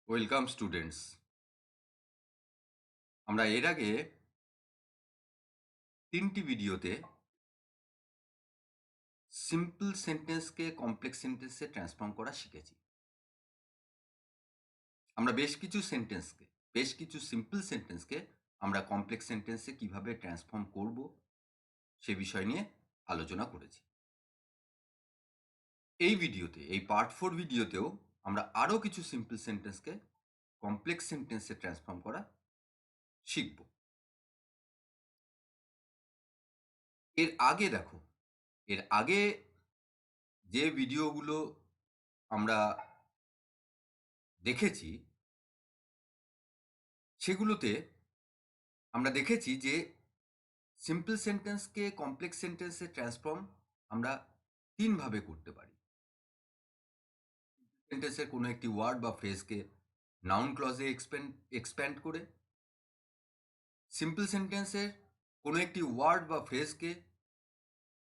Welcome students. আমরা এর আগে 3টি ভিডিওতে সিম্পল সেন্টেন্সকে কমপ্লেক্স সেন্টেন্সে ট্রান্সফর্ম করা শিখেছি। আমরা বেশ কিছু সিম্পল সেন্টেন্সকে আমরা কমপ্লেক্স সেন্টেন্সে কিভাবে ট্রান্সফর্ম করব সে বিষয় নিয়ে আলোচনা করেছি। এই পার্ট 4 ভিডিওতেও আমরা আরও কিছু সিম্পল সেন্টেন্সকে কমপ্লেক্স সেন্টেন্সে ট্রান্সফর্ম করা শিখব। এর আগে যে ভিডিওগুলো আমরা দেখেছি সেগুলোতে আমরা দেখেছি যে সিম্পল সেন্টেন্সকে কমপ্লেক্স সেন্টেন্সে ট্রান্সফর্ম আমরা 3 ভাবে করতে পারি। সেন্টেন্সের কোনো একটি ওয়ার্ড বা ফ্রেজকে নাউন ক্লজে এক্সপ্যান্ড করে, সিম্পল সেন্টেন্সের কোনো একটি ওয়ার্ড বা ফ্রেজকে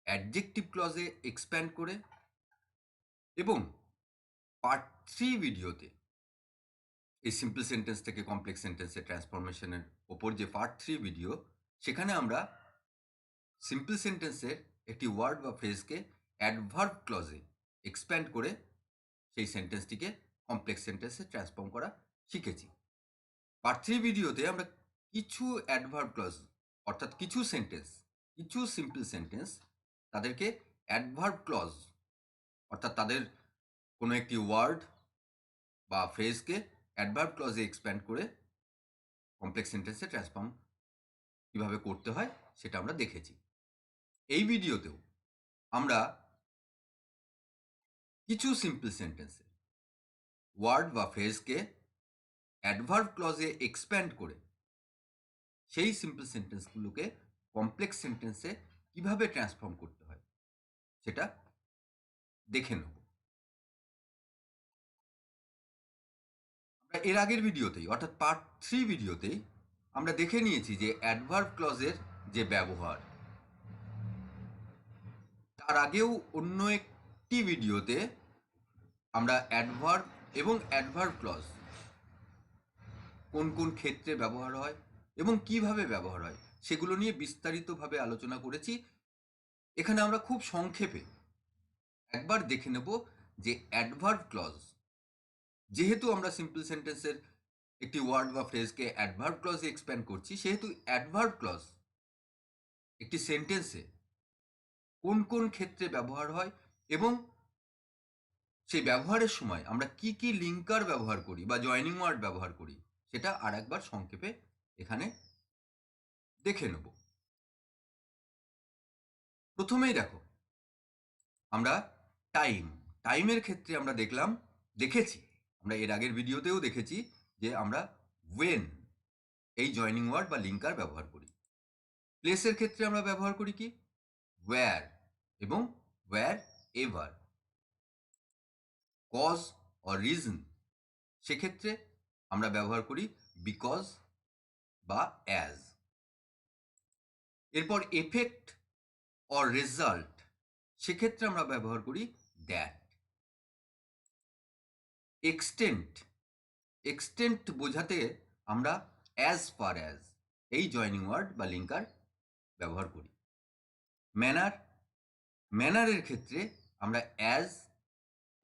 অ্যাডজেক্টিভ ক্লজে এক্সপ্যান্ড করে, এবং পার্ট 3 ভিডিওতে এই সিম্পল সেন্টেন্স থেকে কমপ্লেক্স সেন্টেন্সের ট্রান্সফরমেশনের ওপর যে পার্ট 3 ভিডিও, সেখানে আমরা সিম্পল সেন্টেন্সের একটি ওয়ার্ড বা ফ্রেজকে অ্যাডভার্ব ক্লজে এক্সপ্যান্ড করে সেই সেন্টেন্সটিকে কমপ্লেক্স সেন্টেন্সে ট্রান্সফর্ম করা শিখেছি। পার্ট 3 ভিডিওতে আমরা কিছু অ্যাডভার্ব ক্লজ, অর্থাৎ কিছু সিম্পল সেন্টেন্স, তাদেরকে অ্যাডভার্ব ক্লজ, অর্থাৎ তাদের কোনো একটি ওয়ার্ড বা ফ্রেজকে অ্যাডভার্ব ক্লজে এক্সপ্যান্ড করে কমপ্লেক্স সেন্টেন্সে ট্রান্সফর্ম কীভাবে করতে হয় সেটা আমরা দেখেছি। এই ভিডিওতেও আমরা কিছু সিম্পল সেন্টেন্সে ওয়ার্ড বা ফ্রেজকে অ্যাডভার্ব ক্লজে এক্সপ্যান্ড করে সেই সিম্পল সেন্টেন্সগুলোকে কমপ্লেক্স সেন্টেন্সে কিভাবে ট্রান্সফর্ম করতে হয় সেটা দেখে নেব। আমরা এর আগের ভিডিওতেই, অর্থাৎ পার্ট 3 ভিডিওতেই আমরা দেখে নিয়েছি যে অ্যাডভার্ব ক্লজের যে ব্যবহার। তার আগেও অন্য একটি ভিডিওতে আমরা অ্যাডভার্ব এবং অ্যাডভার্ব ক্লজ কোন কোন ক্ষেত্রে ব্যবহার হয় এবং কিভাবে ব্যবহার হয় সেগুলো নিয়ে বিস্তারিতভাবে আলোচনা করেছি। এখানে আমরা খুব সংক্ষেপে একবার দেখে নেব যে অ্যাডভার্ব ক্লজ, যেহেতু আমরা সিম্পল সেন্টেন্সের একটি ওয়ার্ড বা ফ্রেজকে অ্যাডভার্ব ক্লজে এক্সপ্যান্ড করছি, সেহেতু অ্যাডভার্ব ক্লজ একটি সেন্টেন্সে কোন কোন ক্ষেত্রে ব্যবহার হয় এবং সেই ব্যবহারের সময় আমরা কি কি লিঙ্কার ব্যবহার করি বা জয়নিং ওয়ার্ড ব্যবহার করি সেটা আর একবার সংক্ষেপে এখানে দেখে নেব। প্রথমেই দেখো, আমরা টাইমের ক্ষেত্রে আমরা আমরা এর আগের ভিডিওতেও দেখেছি যে আমরা ওয়েন এই জয়নিং ওয়ার্ড বা লিঙ্কার ব্যবহার করি। প্লেসের ক্ষেত্রে আমরা ব্যবহার করি কি ওয়্যার এবং wherever. Cause or reason, সেক্ষেত্রে আমরা ব্যবহার করি বিকজ বা অ্যাজ। এরপর এফেক্ট অর রেজাল্ট, সেক্ষেত্রে আমরা ব্যবহার করি দ্যাট। এক্সটেন্ট বোঝাতে আমরা অ্যাজ ফার অ্যাজ এই জয়নিং ওয়ার্ড বা লিঙ্কার ব্যবহার করি। ম্যানারের ক্ষেত্রে আমরা অ্যাজ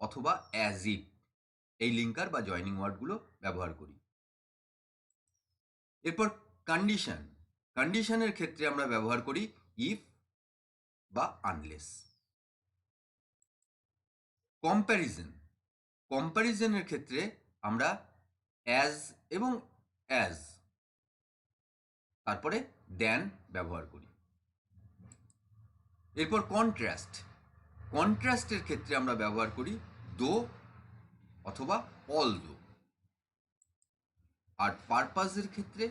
অথবা অ্যাজ ইট এই লিঙ্কার বা জয়নিং ওয়ার্ডগুলো ব্যবহার করি। এরপর কন্ডিশনের ক্ষেত্রে আমরা ব্যবহার করি ইফ বা আনলেস। কম্প্যারিজনের ক্ষেত্রে আমরা অ্যাজ এবং অ্যাজ, তারপরে দেন ব্যবহার করি। এরপর কন্ট্রাস্টের ক্ষেত্রে আমরা ব্যবহার করি দো অথবা অল দো। আর পারপাসের ক্ষেত্রে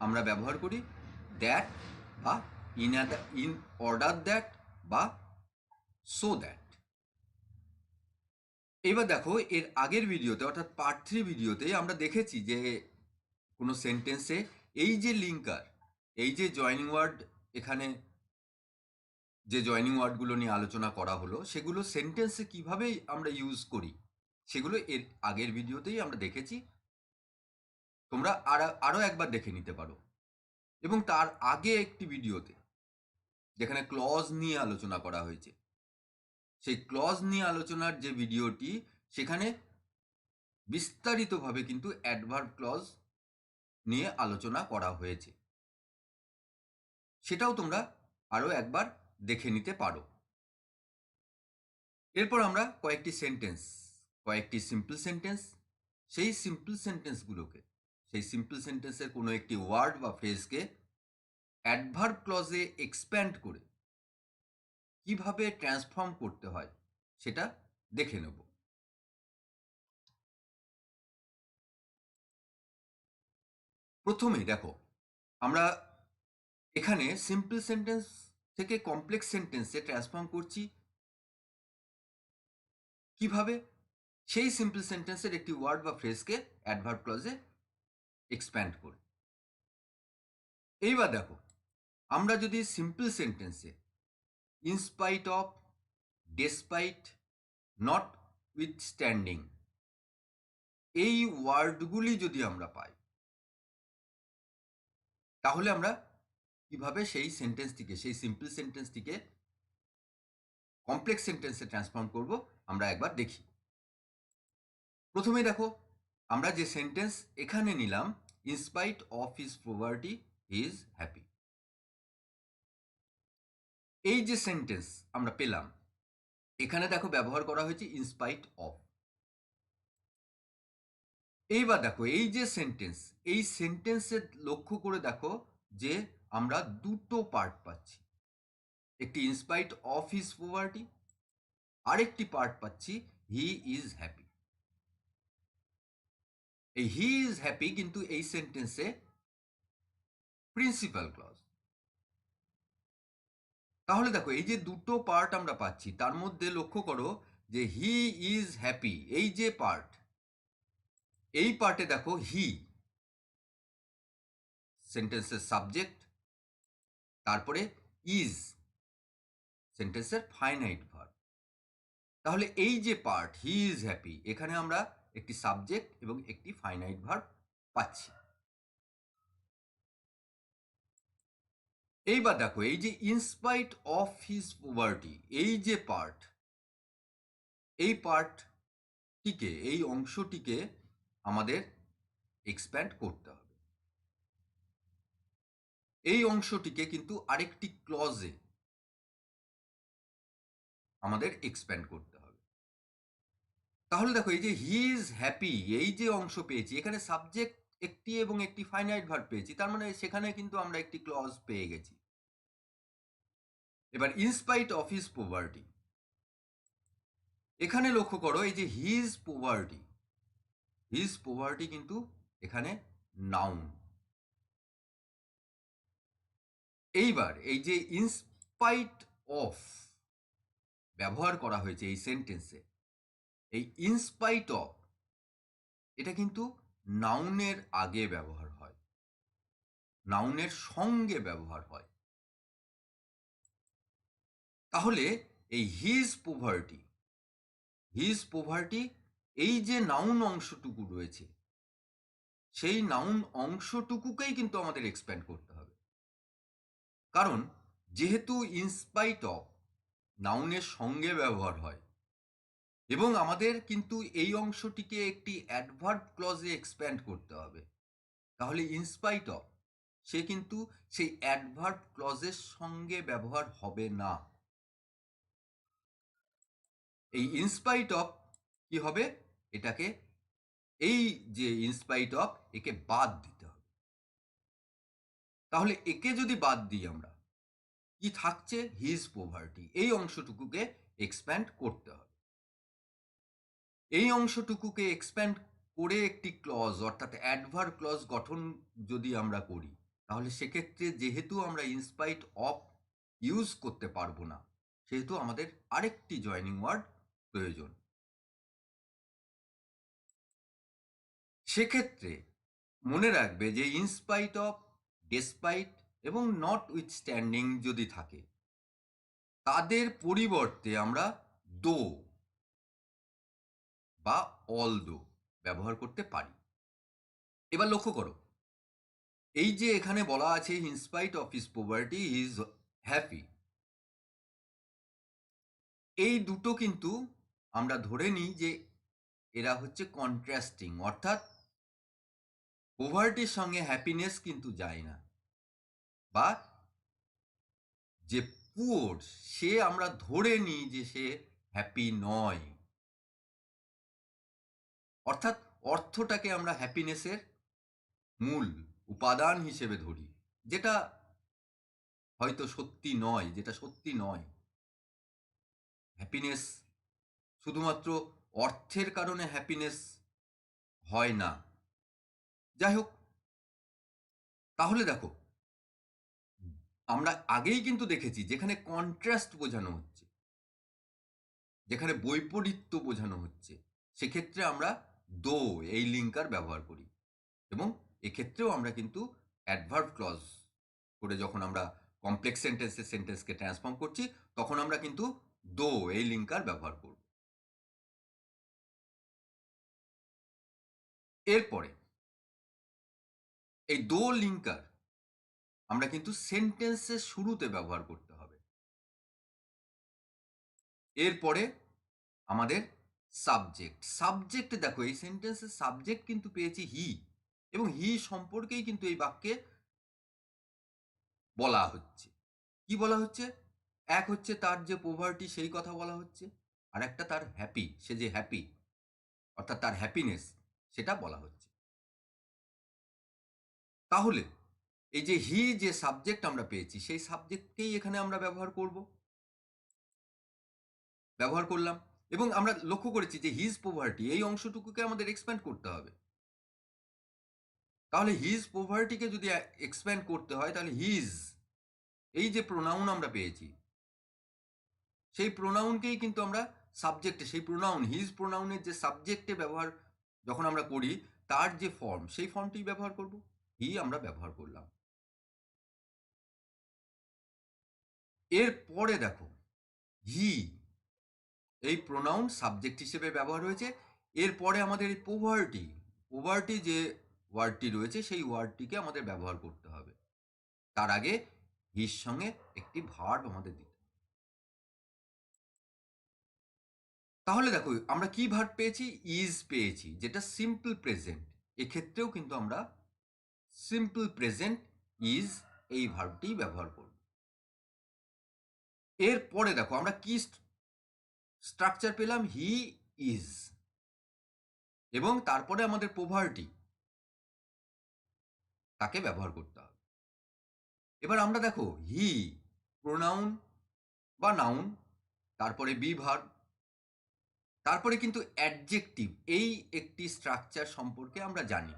আমরা ব্যবহার করি দ্যাট বা ইন অর্ডার দ্যাট বা সো দ্যাট। এবার দেখো, এর আগের ভিডিওতে অর্থাৎ পার্ট 3 ভিডিওতে আমরা দেখেছি যে কোনো সেন্টেন্সে এই যে লিঙ্কার, এই যে জয়নিং ওয়ার্ড, এখানে যে জয়নিং ওয়ার্ডগুলো নিয়ে আলোচনা করা হলো সেগুলো সেন্টেন্সে কিভাবে আমরা ইউজ করি সেগুলো এর আগের ভিডিওতেই আমরা দেখেছি। তোমরা আরও একবার দেখে নিতে পারো। এবং তার আগে একটি ভিডিওতে যেখানে ক্লজ নিয়ে আলোচনা করা হয়েছে, সেই ক্লজ নিয়ে আলোচনার যে ভিডিওটি, সেখানে বিস্তারিতভাবে কিন্তু অ্যাডভার্ব ক্লজ নিয়ে আলোচনা করা হয়েছে, সেটাও তোমরা আরও একবার দেখে নিতে পারো। এরপর আমরা কয়েকটি সিম্পল সেন্টেন্স, সেই সিম্পল সেন্টেন্সের কোনো একটি ওয়ার্ড বা ফ্রেজকে অ্যাডভার্ব ক্লজে এক্সপ্যান্ড করে কিভাবে ট্রান্সফর্ম করতে হয় সেটা দেখে নেব। প্রথমেই দেখো, আমরা এখানে সিম্পল সেন্টেন্স থেকে কমপ্লেক্স সেন্টেন্সে ট্রান্সফর্ম করছি কিভাবে, সেই সিম্পল সেন্টেন্সের একটি ওয়ার্ড বা ফ্রেজকে অ্যাডভার্ব ক্লজে এক্সপ্যান্ড করে। এইবার দেখো, আমরা যদি সিম্পল সেন্টেন্সে in spite of, despite, not withstanding এই ওয়ার্ডগুলি যদি আমরা পাই, তাহলে আমরা কিভাবে সেই সিম্পল সেন্টেন্সটিকে কমপ্লেক্স সেন্টেন্সে ট্রান্সফর্ম করব আমরা একবার দেখি। প্রথমে দেখো, আমরা যে সেন্টেন্স এখানে নিলাম, in spite of his poverty he is happy, এই যে সেন্টেন্স আমরা পেলাম, এখানে দেখো ব্যবহার করা হয়েছে ইনস্পাইট অফ। এইবার দেখো, এই যে সেন্টেন্স, এই সেন্টেন্সের লক্ষ্য করে দেখো যে আমরা দুটো পার্ট পাচ্ছি, একটি ইনস্পাইট অফ হিজ পভার্টি, আরেকটি পার্ট পাচ্ছি হি ইজ হ্যাপি। এই হি ইজ হ্যাপি কিন্তু এই সেন্টেন্সে প্রিন্সিপাল ক্লজ। তাহলে দেখো, এই যে দুটো পার্ট আমরা পাচ্ছি, তার মধ্যে লক্ষ্য করো যে হি ইজ হ্যাপি এই যে পার্ট, এই পার্টে দেখো হি সেন্টেন্সের সাবজেক্ট, তারপরে ইজ সেন্টেন্সের ফাইনাইট ভার্ব। তাহলে এই যে পার্ট হি ইজ হ্যাপি, এখানে আমরা একটি সাবজেক্ট এবং একটি ফাইনাইট ভার্ব পাচ্ছি। এইবার দেখো, এই যে ইনস্পাইট অফ হিজ পভার্টি এই যে পার্ট, এই পার্টটিকে, এই অংশটিকে আমাদের এক্সপ্যান্ড করতে হবে। এই অংশটিকে কিন্তু আরেকটি ক্লজে আমাদের এক্সপ্যান্ড করতে হবে। তাহলে দেখো, এই যে হি ইজ হ্যাপি এই যে অংশ পেয়েছি, এখানে সাবজেক্ট একটি এবং একটি ফাইনাইট ভার্ব পেয়েছি, তার মানে সেখানে কিন্তু আমরা একটি ক্লজ পেয়ে গেছি। এবার ইনস্পাইট অফ হিজ পভার্টি, এখানে লক্ষ্য করো এই যে হিজ পভার্টি কিন্তু এখানে নাউন। এইবার এই যে ইনস্পাইট অফ ব্যবহার করা হয়েছে এই সেন্টেন্সে, এই ইনস্পাইট অফ এটা কিন্তু নাউনের আগে ব্যবহার হয়, নাউনের সঙ্গে ব্যবহার হয়। তাহলে এই হিজ পভার্টি এই যে নাউন অংশটুকু রয়েছে, সেই নাউন অংশটুকুকেই কিন্তু আমাদের এক্সপ্যান্ড করতে হবে। কারণ যেহেতু ইনস্পাইট অফ নাউনের সঙ্গে ব্যবহার হয় এবং আমাদের কিন্তু এই অংশটিকে একটি অ্যাডভার্ব ক্লজে এক্সপ্যান্ড করতে হবে, তাহলে ইনস্পাইট অফ সে কিন্তু সেই অ্যাডভার্ব ক্লজের সঙ্গে ব্যবহার হবে না। এই ইনস্পাইট অফ কি হবে, এটাকে, এই যে ইনস্পাইট অফ একে বাদ দিতে হবে। তাহলে একে যদি বাদ দিই আমরা, কি থাকছে, হিজ পভার্টি, এই অংশটুকুকে এক্সপ্যান্ড করতে হবে। এই অংশটুকুকে এক্সপ্যান্ড করে একটি ক্লজ অর্থাৎ অ্যাডভার্ব ক্লজ গঠন যদি আমরা করি, তাহলে সেক্ষেত্রে যেহেতু আমরা ইনস্পাইট অফ ইউজ করতে পারবো না, সেহেতু আমাদের আরেকটি জয়নিং ওয়ার্ড প্রয়োজন। সেক্ষেত্রে মনে রাখবে যে ইনস্পাইট অফ, ডেসপাইট এবং নট উইথস্ট্যান্ডিং যদি থাকে, তাদের পরিবর্তে আমরা দো বা অলদো ব্যবহার করতে পারি। এবার লক্ষ্য করো, এই যে এখানে বলা আছে in spite of his poverty is happy, এই দুটো কিন্তু আমরা ধরে নিই যে এরা হচ্ছে কন্ট্রাস্টিং, অর্থাৎ পভার্টির সঙ্গে হ্যাপিনেস কিন্তু যায় না, বা যে পুয়ার সে আমরা ধরে নিই যে সে হ্যাপি নয়, অর্থাৎ অর্থটাকে আমরা হ্যাপিনেসের মূল উপাদান হিসেবে ধরি, যেটা হয়তো সত্যি নয়, যেটা সত্যি নয়। হ্যাপিনেস শুধুমাত্র অর্থের কারণে হ্যাপিনেস হয় না। যাই হোক, তাহলে দেখো, আমরা আগেই কিন্তু দেখেছি যেখানে কন্ট্রাস্ট বোঝানো হচ্ছে, যেখানে বৈপরীত্য বোঝানো হচ্ছে, সেক্ষেত্রে আমরা দো এই লিঙ্কার ব্যবহার করি, এবং এক্ষেত্রেও আমরা কিন্তু অ্যাডভার্ব ক্লজ করে যখন আমরা কমপ্লেক্স সেন্টেন্সকে ট্রান্সফর্ম করছি, তখন আমরা কিন্তু দো এই লিঙ্কার ব্যবহার করব। এরপরে এই দো লিঙ্কার আমরা কিন্তু সেন্টেন্সের শুরুতে ব্যবহার করতে হবে। এরপরে আমাদের সাবজেক্ট দেখো, এই সেন্টেন্সের সাবজেক্ট কিন্তু পেয়েছি হি, এবং হি সম্পর্কেই কিন্তু এই বাক্যে বলা হচ্ছে। কি বলা হচ্ছে? এক হচ্ছে তার যে পোভার্টি সেই কথা বলা হচ্ছে, আর একটা তার হ্যাপি, সে যে হ্যাপি অর্থাৎ তার হ্যাপিনেস সেটা বলা হচ্ছে। তাহলে এই যে হি যে সাবজেক্ট আমরা পেয়েছি, সেই সাবজেক্টকেই এখানে আমরা ব্যবহার করলাম, এবং আমরা লক্ষ্য করেছি যে হিজ পোভার্টি এই অংশটুকুকে আমাদের এক্সপ্যান্ড করতে হবে। তাহলে হিজ পোভার্টিকে যদি এক্সপ্যান্ড করতে হয়, তাহলে হিজ এই যে প্রোনাউন আমরা পেয়েছি, সেই প্রোনাউনকেই কিন্তু আমরা সাবজেক্টে, সেই প্রোনাউন হিজ প্রোনাউনের যে সাবজেক্টে ব্যবহার যখন আমরা করি, তার যে ফর্ম সেই ফর্মটি ব্যবহার করব, হি আমরা ব্যবহার করলাম। এরপরে দেখো, হি এই প্রোনাউন সাবজেক্ট হিসেবে ব্যবহার হয়েছে। এরপরে আমাদের এই পোভার্টি যে ওয়ার্ডটি রয়েছে, সেই ওয়ার্ডটিকে আমাদের ব্যবহার করতে হবে। তার আগে হির সঙ্গে একটি ভার্ব আমাদের দিতে হবে। তাহলে দেখো, আমরা কি ভার্ব পেয়েছি? ইজ পেয়েছি, যেটা সিম্পল প্রেজেন্ট। এক্ষেত্রেও কিন্তু আমরা সিম্পল প্রেজেন্ট ইজ এই ভার্বটি ব্যবহার করব। এরপরে দেখো, আমরা কি স্ট্রাকচার পেলাম? হি ইজ, এবং তারপরে আমাদের পোভার্টি, তাকে ব্যবহার করতে হবে। এবার আমরা দেখো, হি প্রোনাউন বা নাউন, তারপরে বি ভার্ব, তারপরে কিন্তু অ্যাডজেক্টিভ, এই একটি স্ট্রাকচার সম্পর্কে আমরা জানি,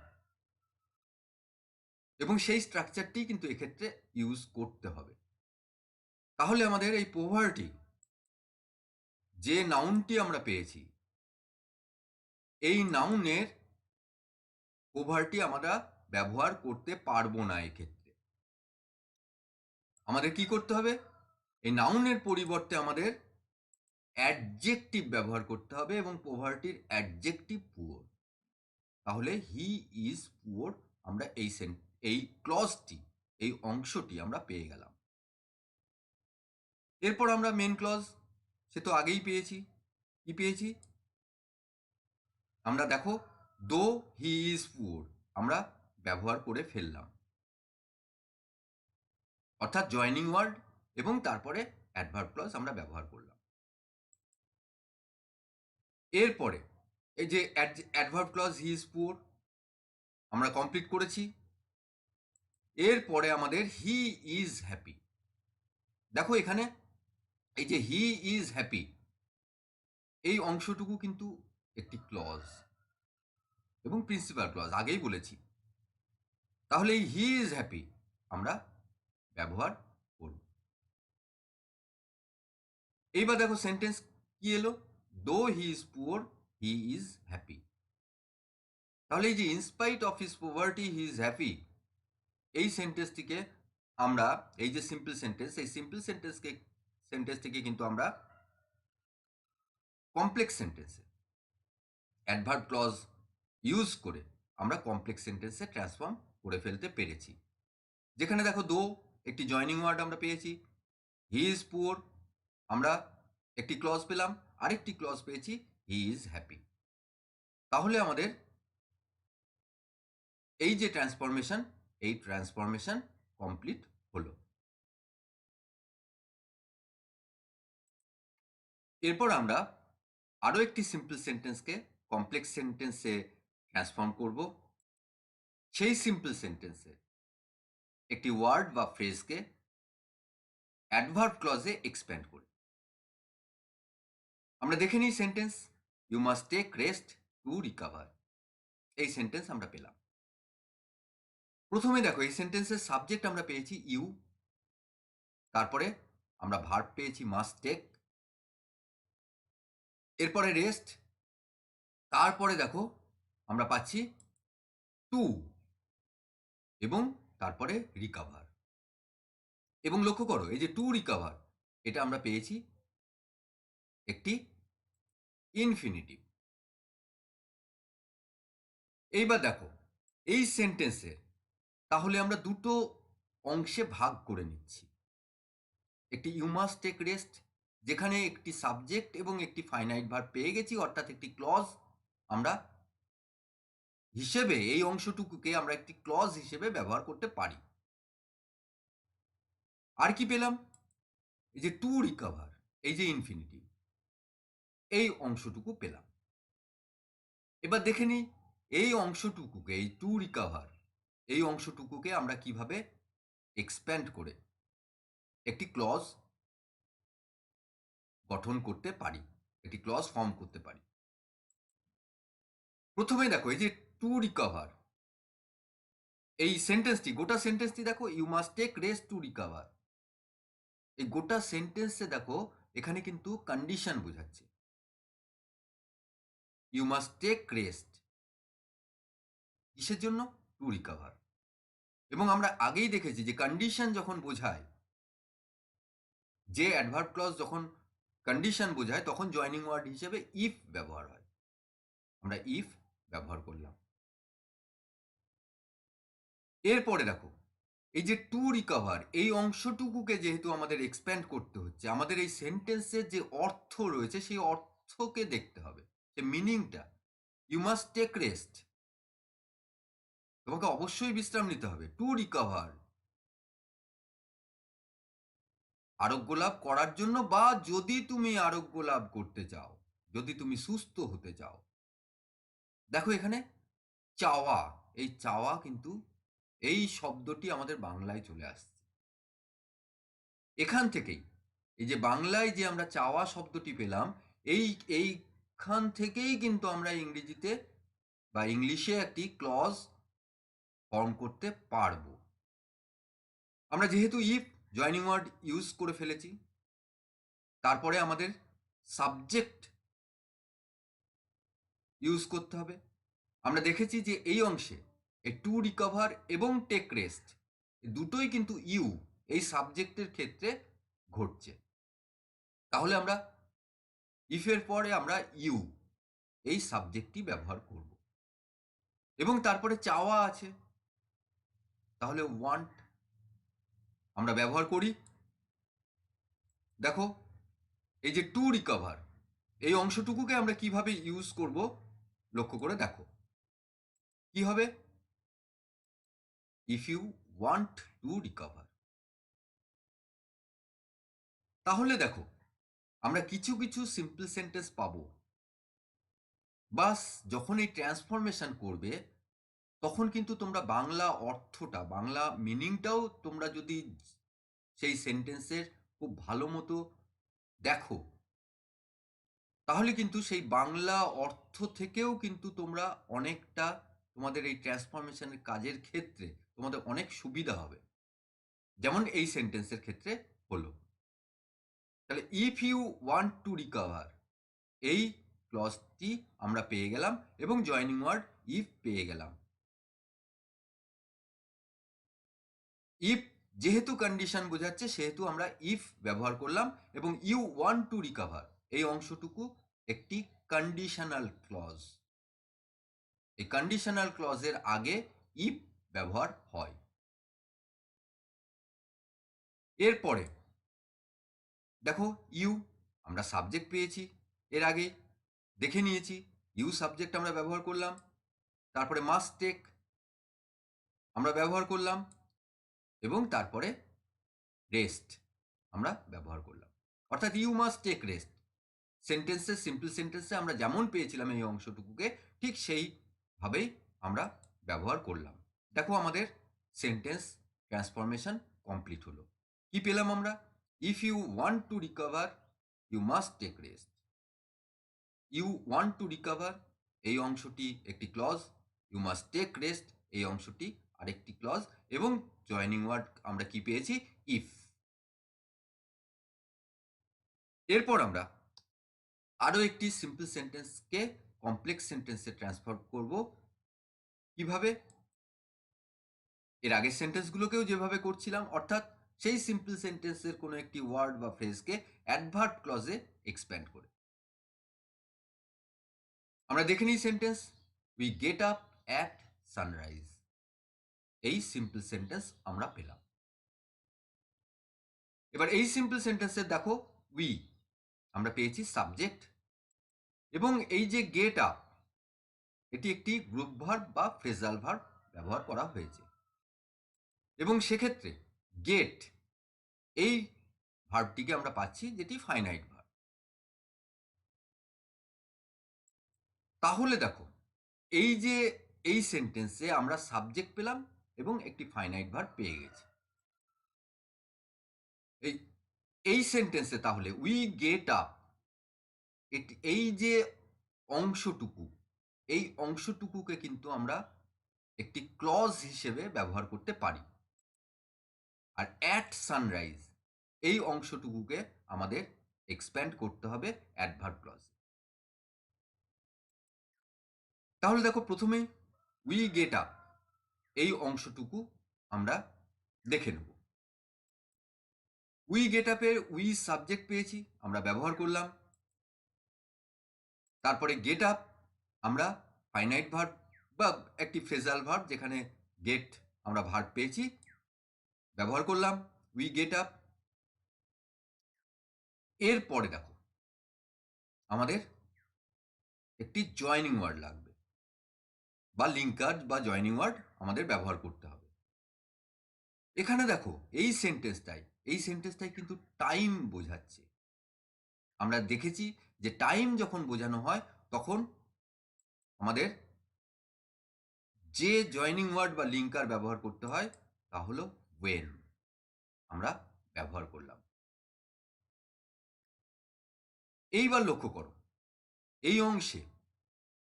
এবং সেই স্ট্রাকচারটি কিন্তু এক্ষেত্রে ইউজ করতে হবে। তাহলে আমাদের এই পোভার্টি যে নাউনটি আমরা পেয়েছি, এই নাউনের পোভার্টি আমরা ব্যবহার করতে পারবো না। এক্ষেত্রে আমাদের কি করতে হবে? এই নাউনের পরিবর্তে আমাদের অ্যাডজেক্টিভ ব্যবহার করতে হবে, এবং পোভার্টির অ্যাডজেক্টিভ পুয়ার। তাহলে হি ইজ পুয়ার, আমরা এই ক্লজটি, এই অংশটি আমরা পেয়ে গেলাম। এরপর আমরা মেন ক্লজ, সে তো আগেই পেয়েছি। কি পেয়েছি আমরা? দেখো, দো হি ইজ পুয়ার আমরা ব্যবহার করে ফেললাম, অর্থাৎ জয়নিং ওয়ার্ড এবং তারপরে অ্যাডভার্ব ক্লজ আমরা ব্যবহার করলাম। এরপরে এই যে adverb clause he is poor আমরা কমপ্লিট করেছি। এরপরে আমাদের হি ইজ হ্যাপি। দেখো, এখানে এই যে হি ইজ হ্যাপি, এই অংশটুকু কিন্তু একটি ক্লজ এবং প্রিন্সিপাল ক্লজ, আগেই বলেছি। তাহলে এই হি ইজ হ্যাপি আমরা ব্যবহার করব। এইবার দেখো, সেন্টেন্স কি এলো? Though he is poor he is happy. তাহলে এই যে in spite of his poverty he is happy, এই সেন্টেন্সটিকে আমরা, এই যে সিম্পল সেন্টেন্স, এই সিম্পল সেন্টেন্সটিকে কিন্তু আমরা কমপ্লেক্স সেন্টেন্সে অ্যাডভার্ব ক্লজ ইউজ করে আমরা কমপ্লেক্স সেন্টেন্সে ট্রান্সফর্ম করে ফেলতে পেরেছি। যেখানে দেখো দো একটি জয়নিং ওয়ার্ড আমরা পেয়েছি, হি ইজ পুয়ার আমরা একটি ক্লজ পেলাম, আরেকটি ক্লজ পেয়েছি হি ইজ হ্যাপি। তাহলে আমাদের এই যে ট্রান্সফরমেশন, এই ট্রান্সফরমেশন কমপ্লিট হলো। এরপর আমরা আরও একটি সিম্পল সেন্টেন্সকে কমপ্লেক্স সেন্টেন্সে ট্রান্সফর্ম করব। সেই সিম্পল সেন্টেন্সে একটি ওয়ার্ড বা ফ্রেজকে অ্যাডভার্ব ক্লজে এক্সপ্যান্ড করি। আমরা দেখে নিই sentence, you must take rest to recover. এই সেন্টেন্স আমরা পেলাম। প্রথমে দেখো এই সেন্টেন্সের সাবজেক্ট আমরা পেয়েছি ইউ, তারপরে আমরা ভার্ব পেয়েছি মাস্ট টেক, এরপরে রেস্ট, তারপরে দেখো আমরা পাচ্ছি টু এবং তারপরে রিকভার। এবং লক্ষ্য করো এই যে টু রিকভার এটা আমরা পেয়েছি একটি ইনফিনিটিভ। এইবার দেখো এই সেন্টেন্সের তাহলে আমরা দুটো অংশে ভাগ করে নিচ্ছি। একটি ইউ মাস্ট টেক রেস্ট যেখানে একটি সাবজেক্ট এবং একটি ফাইনাইট ভার্ব পেয়ে গেছি, অর্থাৎ একটি ক্লজ আমরা হিসেবে এই অংশটুকুকে আমরা একটি ক্লজ হিসেবে ব্যবহার করতে পারি। আর কি পেলাম, এই যে টু রিকভার, এই যে ইনফিনিটিভ, এই অংশটুকু পেলাম। এবার দেখে নিই এই অংশটুকুকে, এই টু রিকভার এই অংশটুকুকে আমরা কিভাবে এক্সপ্যান্ড করে একটি ক্লজ গঠন করতে পারি, একটি ক্লজ ফর্ম করতে পারি। প্রথমে দেখো এই যে টু রিকভার এই সেন্টেন্সটি, গোটা সেন্টেন্সটি দেখো, you must take rest to recover. এই গোটা সেন্টেন্সে দেখো এখানে কিন্তু কন্ডিশন বোঝাচ্ছে, ইউ মাস্ট টেক রেস্ট কিসের জন্য, টু রিকভার। এবং আমরা আগেই দেখেছি যে কন্ডিশন যখন বোঝায়, যে অ্যাডভার্ব ক্লজ যখন কন্ডিশন বোঝায় তখন জয়নিং ওয়ার্ড হিসেবে ইফ ব্যবহার হয়। আমরা ইফ ব্যবহার করলাম। এরপরে দেখো এই যে টু রিকভার এই অংশটুকুকে যেহেতু আমাদের এক্সপ্যান্ড করতে হচ্ছে, আমাদের এই সেন্টেন্সের যে অর্থ রয়েছে সেই অর্থকে দেখতে হবে, যে মিনিংটা। ইউ মাস্ট টেক রেস্ট, তোমাকে অবশ্যই বিশ্রাম নিতে হবে। টু রিকভার আরোগ্য লাভ করার জন্য, বা যদি তুমি আরোগ্য লাভ করতে চাও, যদি তুমি সুস্থ হতে চাও। দেখো এখানে চাওয়া, এই চাওয়া কিন্তু এই শব্দটি আমাদের বাংলায় চলে আসছে। এখান থেকেই এই যে বাংলায় যে আমরা চাওয়া শব্দটি পেলাম, এইখান থেকেই কিন্তু আমরা ইংরেজিতে বা ইংলিশে একটি ক্লজ ফর্ম করতে পারবো। আমরা যেহেতু ইফ জয়নিং ওয়ার্ড ইউজ করে ফেলেছি, তারপরে আমাদের সাবজেক্ট ইউজ করতে হবে। আমরা দেখেছি যে এই অংশে এই টু রিকভার এবং টেক রেস্ট দুটোই কিন্তু ইউ এই সাবজেক্টের ক্ষেত্রে ঘটছে। তাহলে আমরা ইফের পরে আমরা ইউ এই সাবজেক্টটি ব্যবহার করব। এবং তারপরে চাওয়া আছে, তাহলে ওয়ান্ট আমরা ব্যবহার করি। দেখো এই যে টু রিকভার এই অংশটুকুকে আমরা কিভাবে ইউজ করব লক্ষ্য করে দেখো কি হবে, if you want to recover. তাহলে দেখো আমরা কিছু কিছু সিম্পল সেন্টেন্স পাবো, বাস যখন এই ট্রান্সফরমেশন করবে তখন কিন্তু তোমরা বাংলা অর্থটা, বাংলা মিনিংটাও তোমরা যদি সেই সেন্টেন্সের খুব ভালো মতো দেখো, তাহলে কিন্তু সেই বাংলা অর্থ থেকেও কিন্তু তোমরা অনেকটা তোমাদের এই ট্রান্সফরমেশনের কাজের ক্ষেত্রে তোমাদের অনেক সুবিধা হবে, যেমন এই সেন্টেন্সের ক্ষেত্রে হলো। তাহলে if you want to recover এই ক্লজটি আমরা পেয়ে গেলাম এবং জয়নিং ওয়ার্ড ইফ পেয়ে গেলাম। ইফ যেহেতু কন্ডিশন বোঝাচ্ছে সেহেতু আমরা ইফ ব্যবহার করলাম, এবং ইউ ওয়ান্ট টু রিকভার এই অংশটুকু একটি কন্ডিশনাল ক্লজ। এই কন্ডিশনাল ক্লজের আগে ইফ ব্যবহার হয়। এরপরে দেখো ইউ, আমরা সাবজেক্ট পেয়েছি, এর আগে দেখে নিয়েছি ইউ সাবজেক্ট আমরা ব্যবহার করলাম। তারপরে মাস্ট টেক আমরা ব্যবহার করলাম, এবং তারপরে রেস্ট আমরা ব্যবহার করলাম। অর্থাৎ ইউ মাস্ট টেক রেস্ট সেন্টেন্সে, সিম্পল সেন্টেন্সে আমরা যেমন পেয়েছিলাম এই অংশটুকুকে, ঠিক সেইভাবেই আমরা ব্যবহার করলাম। দেখো আমাদের সেন্টেন্স ট্রান্সফরমেশন কমপ্লিট হলো। কি পেলাম আমরা? If you want to recover you must take rest. You want to recover এই অংশটি একটি clause, you must take rest এই অংশটি আরেকটি ক্লজ, এবং জয়নিং ওয়ার্ড আমরা কি পেয়েছি? ইফ। এরপর আমরা আরও একটি সিম্পল সেন্টেন্সকে কমপ্লেক্স সেন্টেন্সে ট্রান্সফার করব। কিভাবে? এর আগের সেন্টেন্সগুলোকেও যেভাবে করছিলাম, অর্থাৎ সেই সিম্পল সেন্টেন্সের কোনো একটি ওয়ার্ড বা ফ্রেজকে অ্যাডভার্ব ক্লজে এক্সপ্যান্ড করে। আমরা দেখে নিই sentence, we get up at sunrise. এই সিম্পল সেন্টেন্স আমরা পেলাম। এবার এই সিম্পল সেন্টেন্সে দেখো উই আমরা পেয়েছি সাবজেক্ট, এবং এই যে গেট আপ এটি একটি গ্রুপ ভার্ব বা ফ্রেজাল ভার্ব ব্যবহার করা হয়েছে, এবং সেক্ষেত্রে গেট এই ভার্বটিকে আমরা পাচ্ছি যেটি ফাইনাইট ভার্ব। তাহলে দেখো এই যে এই সেন্টেন্সে আমরা সাবজেক্ট পেলাম এবং একটি ফাইনাইট ভার্ব পেয়ে গেছি। এই সেন্টেন্সে তাহলে উই গেট আপ, এই যে অংশটুকু, এই অংশটুকুকে কিন্তু আমরা একটি ক্লজ হিসেবে ব্যবহার করতে পারি। আর অ্যাট সানরাইজ এই অংশটুকুকে আমাদের এক্সপ্যান্ড করতে হবে অ্যাডভার্ব ক্লজ। তাহলে দেখো প্রথমে উই গেট আপ এই অংশটুকু আমরা দেখে নেব। উই গেট আপের উই সাবজেক্ট পেয়েছি, আমরা ব্যবহার করলাম। তারপরে গেট আপ আমরা ফাইনাইট ভার্ব বা একটি ফ্রেজাল ভার্ব, যেখানে গেট আমরা ভার্ব পেয়েছি, ব্যবহার করলাম উই গেট আপ। এরপরে দেখো আমাদের একটি জয়নিং ওয়ার্ড লাগবে, বা লিঙ্কার বা জয়নিং ওয়ার্ড আমাদের ব্যবহার করতে হবে। এখানে দেখো এই সেন্টেন্সটাই কিন্তু টাইম বোঝাচ্ছে। আমরা দেখেছি যে টাইম যখন বোঝানো হয় তখন আমাদের যে জয়নিং ওয়ার্ড বা লিঙ্কার ব্যবহার করতে হয় তা হলো ওয়েন, আমরা ব্যবহার করলাম। এইবার লক্ষ্য করো এই অংশে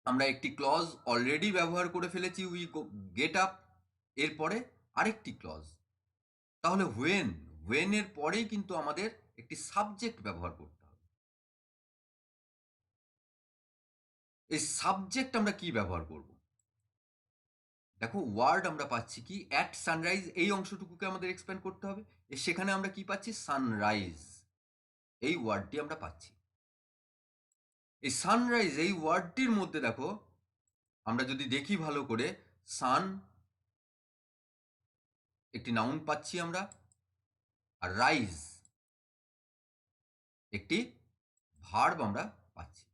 আমরা একটি ক্লজ অলরেডি ব্যবহার করে ফেলেছি, উই গেট আপ, এরপরে আরেকটি ক্লজ। তাহলে হোয়েন এর পরেই কিন্তু আমাদের একটি সাবজেক্ট ব্যবহার করতে হবে। এই সাবজেক্ট আমরা কি ব্যবহার করব? দেখো ওয়ার্ড আমরা পাচ্ছি কি অ্যাট সানরাইজ, এই অংশটুকুকে আমাদের এক্সপ্যান্ড করতে হবে। সেখানে আমরা কি পাচ্ছি? সানরাইজ এই ওয়ার্ডটি আমরা পাচ্ছি। এই সানরাইজ এই ওয়ার্ডটির মধ্যে দেখো আমরা যদি দেখি ভালো করে, সান একটি নাউন পাচ্ছি আমরা, আর রাইজ একটি ভার্ব আমরা পাচ্ছি।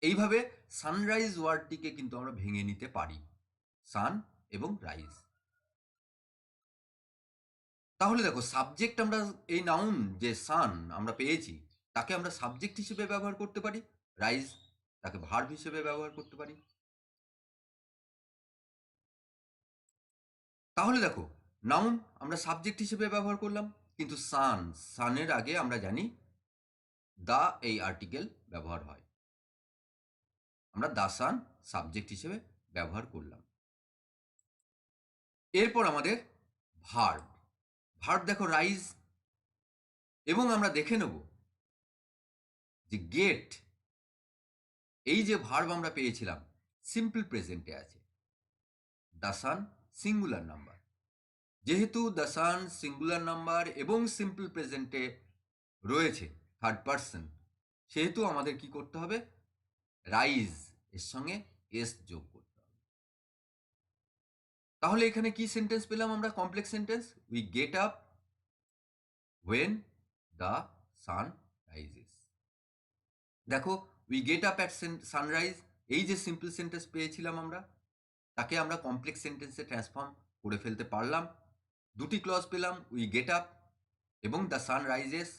এইভাবে সানরাইজ ওয়ার্ডটিকে কিন্তু আমরা ভেঙে নিতে পারি, সান এবং রাইজ। তাহলে দেখো সাবজেক্ট আমরা এই নাউন যে সান আমরা পেয়েছি তাকে আমরা সাবজেক্ট হিসেবে ব্যবহার করতে পারি, রাইজ তাকে ভার্ব হিসেবে ব্যবহার করতে পারি। তাহলে দেখো নাউন আমরা সাবজেক্ট হিসেবে ব্যবহার করলাম, কিন্তু সানের আগে আমরা জানি দা এই আর্টিকেল ব্যবহার হয়, আমরা দা সান সাবজেক্ট হিসেবে ব্যবহার করলাম। এরপর আমাদের ভার্ব দেখো রাইজ, এবং আমরা দেখে নেব যে গেট এই যে ভার্ব আমরা পেয়েছিলাম সিম্পল প্রেজেন্টে আছে, দ্য সান সিঙ্গুলার নাম্বার। যেহেতু দ্য সান সিঙ্গুলার নাম্বার এবং সিম্পল প্রেজেন্টে রয়েছে থার্ড পার্সন, সেহেতু আমাদের কি করতে হবে? রাইজ এর সঙ্গে এস যোগ করতে হবে। তাহলে এখানে কি সেন্টেন্স পেলাম আমরা? Complex sentence. We get up when the sun rises। দেখো, we get up at sunrise, এই যে সিম্পল সেন্টেন্স পেয়েছিলাম আমরা, তাকে আমরা কমপ্লেক্স সেন্টেন্সে ট্রান্সফর্ম করে ফেলতে পারলাম। দুটি ক্লজ পেলাম, উই গেট আপ এবং দ্য সান রাইজেস,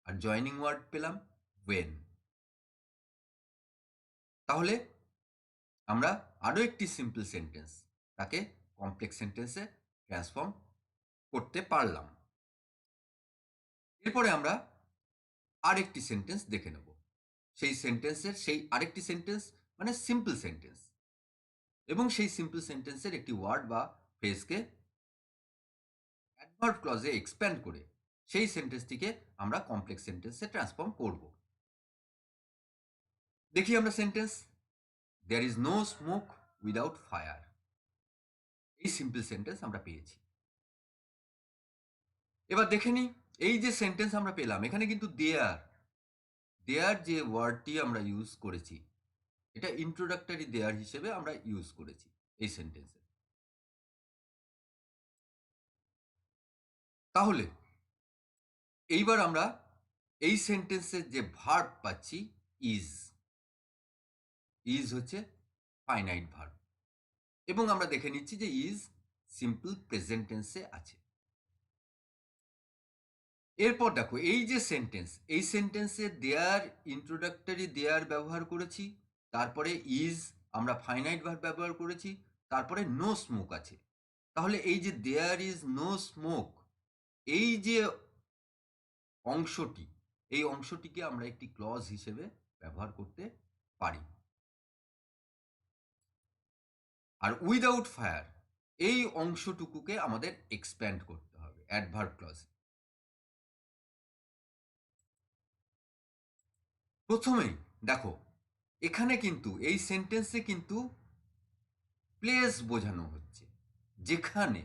আর জয়নিং ওয়ার্ড পেলাম ওয়েন। তাহলে আমরা আরও একটি সিম্পল সেন্টেন্স তাকে কমপ্লেক্স সেন্টেন্সে ট্রান্সফর্ম করতে পারলাম। এরপরে আমরা আরেকটি সেন্টেন্স দেখে নেব। সেই সেন্টেন্সের সেই আরেকটি সেন্টেন্স মানে সিম্পল সেন্টেন্স, এবং সেই সিম্পল সেন্টেন্সের একটি ওয়ার্ড বা ফ্রেজকে অ্যাডভার্ব ক্লজে এক্সপ্যান্ড করে সেই সেন্টেন্সটিকে আমরা কমপ্লেক্স সেন্টেন্সে ট্রান্সফর্ম করব। দেখি আমরা sentence, there is no smoke without fire. এই সিম্পল সেন্টেন্স আমরা পেয়েছি। এবার দেখে নিই, এই যে সেন্টেন্স আমরা পেলাম, এখানে কিন্তু দেয়ার যে ওয়ার্ডটি আমরা ইউজ করেছি, এটা ইন্ট্রোডাক্টরি দেয়ার হিসেবে আমরা ইউজ করেছি এই সেন্টেন্সে। তাহলে এইবার আমরা এই সেন্টেন্সের যে ভার্ব পাচ্ছি ইজ হচ্ছে ফাইনাইট ভার্ব, এবং আমরা দেখে নিচ্ছি যে ইজ সিম্পল প্রেজেন্ট টেন্সে আছে। এরপর দেখো, এই যে সেন্টেন্স, এই সেন্টেন্সে দেয়ার ইন্ট্রোডাক্টরি দেয়ার ব্যবহার করেছি, তারপরে ইজ আমরা ফাইনাইট ভার্ব ব্যবহার করেছি, তারপরে নো স্মোক আছে। তাহলে এই যে দেয়ার ইজ নো স্মোক, এই যে অংশটি, এই অংশটিকে আমরা একটি ক্লজ হিসেবে ব্যবহার করতে পারি। আর উইদাউট ফায়ার, এই অংশটুকুকে আমাদের এক্সপ্যান্ড করতে হবে অ্যাডভার্ব ক্লজ। প্রথমেই দেখো, এখানে কিন্তু এই সেন্টেন্সে কিন্তু প্লেস বোঝানো হচ্ছে, যেখানে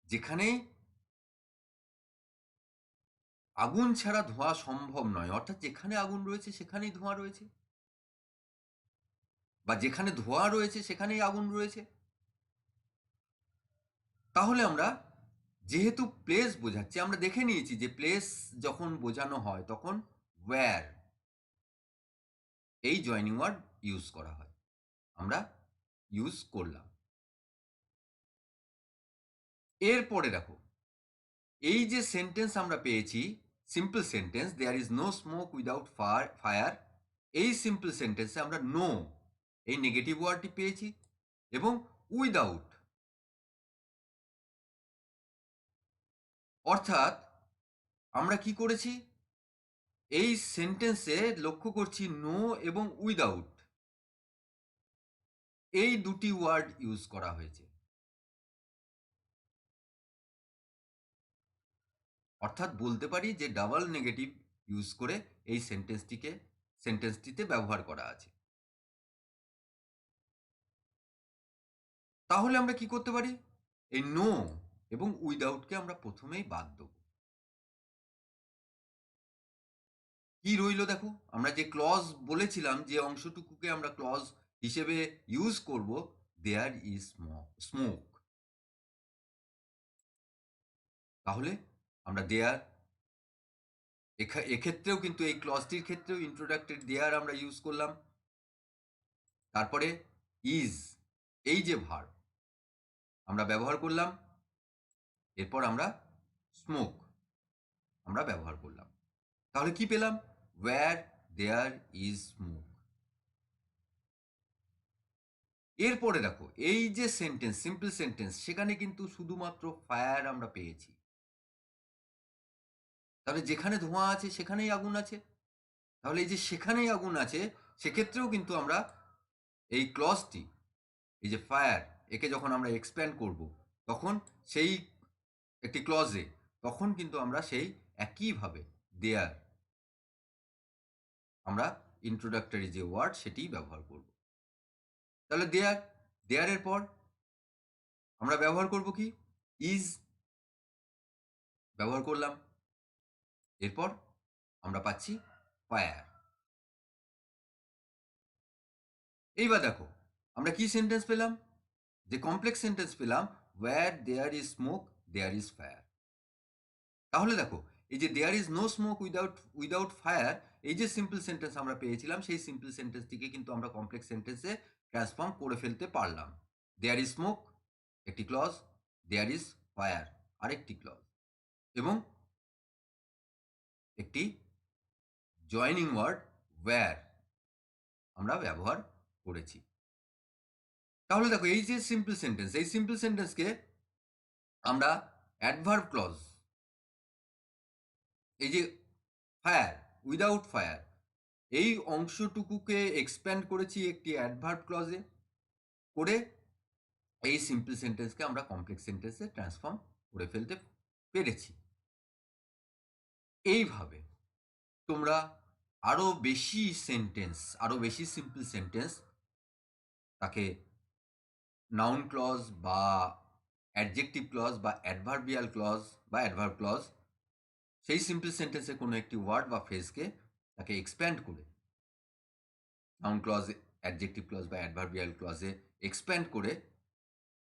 যেখানে আগুন ছাড়া ধোঁয়া সম্ভব নয়, অর্থাৎ যেখানে আগুন রয়েছে সেখানেই ধোঁয়া রয়েছে, বা যেখানে ধোঁয়া রয়েছে সেখানেই আগুন রয়েছে। তাহলে আমরা যেহেতু প্লেস বোঝাচ্ছি, আমরা দেখে নিয়েছি যে প্লেস যখন বোঝানো হয় তখন ওয়্যার এই জয়নিং ওয়ার্ড ইউজ করা হয়, আমরা ইউজ করলাম। এরপরে দেখো, এই যে সেন্টেন্স আমরা পেয়েছি simple sentence, there is no smoke without fire, এই সিম্পল সেন্টেন্সে আমরা নো এই নেগেটিভ ওয়ার্ডটি পেয়েছি, এবং উইদাউট, অর্থাৎ আমরা কি করেছি, এই সেন্টেন্সে লক্ষ্য করছি নো এবং উইদাউট এই দুটি ওয়ার্ড ইউজ করা হয়েছে, অর্থাৎ বলতে পারি যে ডাবল নেগেটিভ ইউজ করে এই সেন্টেন্সটিতে ব্যবহার করা আছে। তাহলে আমরা কি করতে পারি, এই নো এবং উইদাউটকে আমরা প্রথমেই বাদ দেব। কি রইল দেখো, আমরা যে ক্লজ বলেছিলাম, যে অংশটুকুকে আমরা ক্লজ হিসেবে ইউজ করব, দেয়ার ইজ স্মোক। তাহলে আমরা দেয়ার, এক্ষেত্রেও কিন্তু এই ক্লজটির ক্ষেত্রেও ইন্ট্রোডাক্টরি দেয়ার আমরা ইউজ করলাম। তারপরে ইজ এই যে ভার্ব আমরা ব্যবহার করলাম, এরপর আমরা স্মোক আমরা ব্যবহার করলাম। তাহলে কি পেলাম, ওয়্যার দেয়ার ইজ স্মোক। এরপরে দেখো, এই যে সেন্টেন্স সিম্পল সেন্টেন্স, সেখানে কিন্তু শুধুমাত্র ফায়ার আমরা পেয়েছি। তাহলে যেখানে ধোঁয়া আছে সেখানেই আগুন আছে, তাহলে এই যে সেখানেই আগুন আছে, সেক্ষেত্রেও কিন্তু আমরা এই ক্লজটি, এই যে ফায়ার, একে যখন আমরা এক্সপ্যান্ড করব, তখন সেই একটি ক্লজে, তখন কিন্তু আমরা সেই একইভাবে দেয়ার, আমরা ইন্ট্রোডাক্টরি যে ওয়ার্ড সেটিই ব্যবহার করব। তাহলে দেয়ারের পর আমরা ব্যবহার করব কি, ইজ ব্যবহার করলাম, এরপর আমরা পাচ্ছি ফায়ার। এইবার দেখো আমরা কি সেন্টেন্স পেলাম, যে কমপ্লেক্স সেন্টেন্স পেলাম, where there is smoke there is fire. তাহলে দেখো এই যে there is no smoke without fire, এই যে সিম্পল সেন্টেন্স আমরা পেয়েছিলাম, সেই সিম্পল সেন্টেন্সটিকে কিন্তু আমরা কমপ্লেক্স সেন্টেন্সে ট্রান্সফর্ম করে ফেলতে পারলাম। দেয়ার ইজ স্মোক একটি ক্লজ, দেয়ার ইজ ফায়ার আরেকটি ক্লজ, এবং একটি জয়নিং ওয়ার্ড ওয়্যার আমরা ব্যবহার করেছি। তাহলে দেখো এই যে সিম্পল সেন্টেন্স, এই সিম্পল সেন্টেন্সকে আমরা অ্যাডভার্ব ক্লজ, এই যে ফায়ার উইদাউট ফায়ার, এই অংশটুকুকে এক্সপ্যান্ড করেছি একটি অ্যাডভার্ব ক্লজে করে, এই সিম্পল সেন্টেন্সকে আমরা কমপ্লেক্স সেন্টেন্সে ট্রান্সফর্ম করে ফেলতে পেরেছি। এইভাবে তোমরা আরো বেশি সেন্টেন্স, আরো বেশি সিম্পল সেন্টেন্স, তাকে নাউন ক্লজ বা অ্যাডজেক্টিভ ক্লজ বা অ্যাডভার্বিয়াল ক্লজ বা অ্যাডভার্ব ক্লজ, সেই সিম্পল সেন্টেন্সে কোনো একটি ওয়ার্ড বা ফ্রেজকে তাকে এক্সপ্যান্ড করে, নাউন ক্লজ, অ্যাডজেক্টিভ ক্লজ বা অ্যাডভার্বিয়াল ক্লজে এক্সপ্যান্ড করে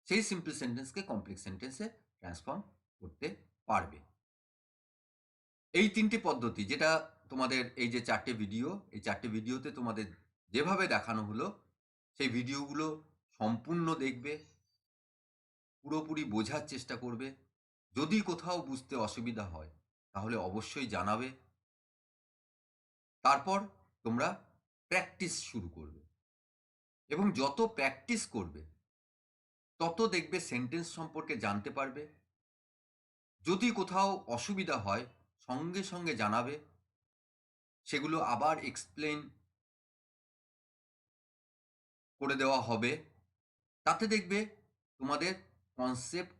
সেই সিম্পল সেন্টেন্সকে কমপ্লেক্স সেন্টেন্সে ট্রান্সফর্ম করতে পারবে। এই তিনটি পদ্ধতি, যেটা তোমাদের এই যে চারটে ভিডিও, এই চারটে ভিডিওতে তোমাদের যেভাবে দেখানো হলো, সেই ভিডিওগুলো সম্পূর্ণ দেখবে, পুরোপুরি বোঝার চেষ্টা করবে। যদি কোথাও বুঝতে অসুবিধা হয় তাহলে অবশ্যই জানাবে। তারপর তোমরা প্র্যাকটিস শুরু করবে, এবং যত প্র্যাকটিস করবে তত দেখবে সেন্টেন্স সম্পর্কে জানতে পারবে। যদি কোথাও অসুবিধা হয় সঙ্গে সঙ্গে জানাবে, সেগুলো আবার এক্সপ্লেন করে দেওয়া হবে। তাতে দেখবে তোমাদের কনসেপ্ট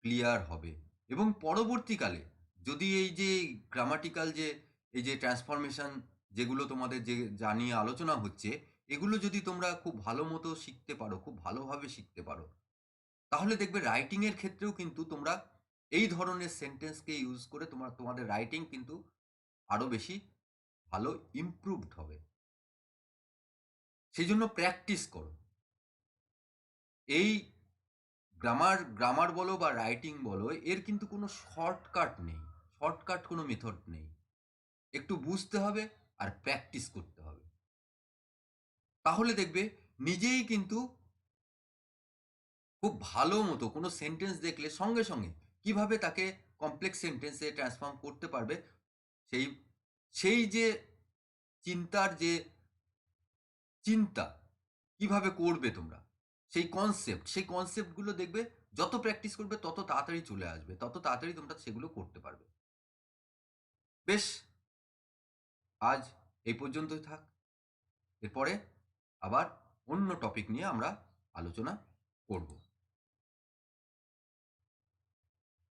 ক্লিয়ার হবে, এবং পরবর্তীকালে যদি এই যে গ্রামাটিক্যাল যে এই যে ট্রান্সফরমেশন যেগুলো তোমাদের যে জানিয়ে আলোচনা হচ্ছে, এগুলো যদি তোমরা খুব ভালো মতো শিখতে পারো, খুব ভালোভাবে শিখতে পারো, তাহলে দেখবে রাইটিংয়ের ক্ষেত্রেও কিন্তু তোমরা এই ধরনের সেন্টেন্সকে ইউজ করে তোমাদের রাইটিং কিন্তু আরও বেশি ভালো ইমপ্রুভড হবে। সেই জন্য প্র্যাকটিস করো। এই গ্রামার বলো বা রাইটিং বলো, এর কিন্তু কোনো শর্টকাট নেই, শর্টকাট কোনো মেথড নেই। একটু বুঝতে হবে আর প্র্যাকটিস করতে হবে, তাহলে দেখবে নিজেই কিন্তু খুব ভালো মতো কোনো সেন্টেন্স দেখলে সঙ্গে সঙ্গে কিভাবে তাকে কমপ্লেক্স সেন্টেন্সে ট্রান্সফর্ম করতে পারবে, সেই সেই যে চিন্তার যে চিন্তা কিভাবে করবে তোমরা, সেই কনসেপ্টগুলো দেখবে যত প্র্যাকটিস করবে তত তাড়াতাড়ি চলে আসবে, তত তাড়াতাড়ি তোমরা সেগুলো করতে পারবে। বেশ, আজ এই পর্যন্তই থাক। এরপরে আবার অন্য টপিক নিয়ে আমরা আলোচনা করব।